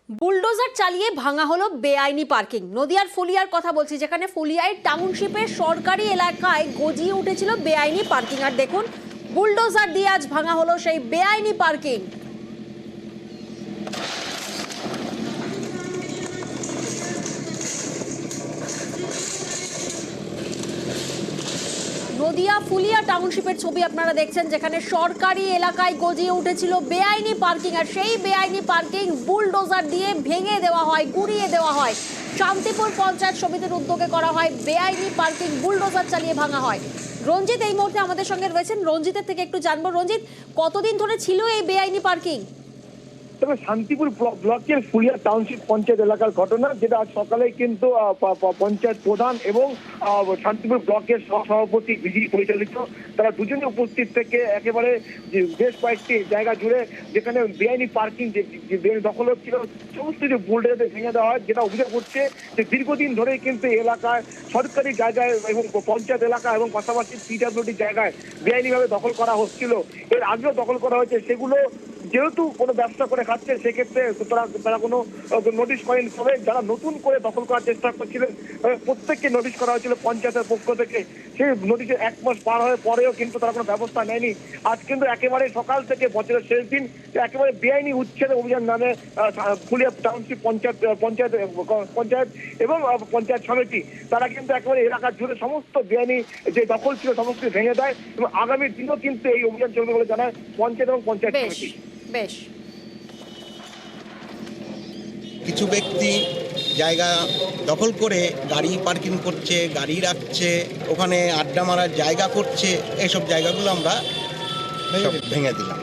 Bulldozer চালিয়ে ভাঙা হলো বেআইনি পার্কিং। নদিয়ার ফুলিয়ার কথা বলছি, যেখানে ফুলিয়ায় টাউনশিপের সরকারি এলাকায় গজিয়ে উঠেছিল বেআইনি পার্কিং। আর দেখুন, বুলডোজার দিয়ে আজ ভাঙা হলো সেই বেআইনি পার্কিং। নদিয়া ফুলিয়া টাউনশিপের ছবি আপনারা দেখছেন, যেখানে সরকারি এলাকায় গজিয়ে উঠেছিল বেআইনি পার্কিং। আর সেই বেআইনি পার্কিং বুলডোজার দিয়ে ভেঙে দেওয়া হয়, গুড়িয়ে দেওয়া হয়। শান্তিপুর পঞ্চায়েত সমিতির উদ্যোগে করা হয় বেআইনি পার্কিং, বুলডোজার চালিয়ে ভাঙা হয়। রঞ্জিত এই মুহূর্তে আমাদের সঙ্গে রয়েছেন, রঞ্জিতের থেকে একটু জানবো। রঞ্জিত, কতদিন ধরে ছিল এই বেআইনি পার্কিং? তবে শান্তিপুর ব্লকের ফুলিয়া টাউনশিপ পঞ্চায়েত এলাকার ঘটনা, যেটা আজ সকালে কিন্তু পঞ্চায়েত প্রধান এবং শান্তিপুর ব্লকের সভাপতি বিজি পরিচালিত তারা দুজনে উপস্থিত থেকে একেবারে বেশ কয়েকটি জায়গা জুড়ে যেখানে বেআইনি পার্কিং যে দখল হচ্ছিল সমস্ত যে বুলডোজার ভেঙে দেওয়া হয়, যেটা অভিযোগ হচ্ছে যে দীর্ঘদিন ধরেই কিন্তু এলাকায় সরকারি জায়গায় এবং পঞ্চায়েত এলাকা এবং পাশাপাশি পিডব্লিউডি জায়গায় বেআইনিভাবে দখল করা হচ্ছিল। এর আগেও দখল করা হয়েছে, সেগুলো যেহেতু কোনো ব্যবসা করে খাচ্ছে সেক্ষেত্রে তারা কোনো নোটিশ করেনি। তবে যারা নতুন করে দখল করার চেষ্টা করছিলেন প্রত্যেককে নোটিশ করা হয়েছিল পঞ্চায়েতের পক্ষ থেকে। সেই নোটিশের 1 মাস পার হয়ে পরেও কিন্তু তারা কোনো ব্যবস্থা নেয়নি। আজ কিন্তু একেবারে সকাল থেকে বছরের শেষ দিন একেবারে বেআইনি উচ্ছেদ অভিযান নামে ফুলিয়া টাউনশিপ পঞ্চায়েত এবং পঞ্চায়েত সমিতি তারা কিন্তু একেবারে এলাকা জুড়ে সমস্ত বেআইনি যে দখল ছিল সমস্ত ভেঙে দেয় এবং আগামী দিনও কিন্তু এই অভিযান চলবে বলে জানায় পঞ্চায়েত এবং পঞ্চায়েত সমিতি। বেশ, কিছু ব্যক্তি জায়গা দখল করে গাড়ি পার্কিং করছে, গাড়ি রাখছে, ওখানে আড্ডা মারার জায়গা করছে, এইসব জায়গাগুলো আমরা সব ভেঙে দিলাম।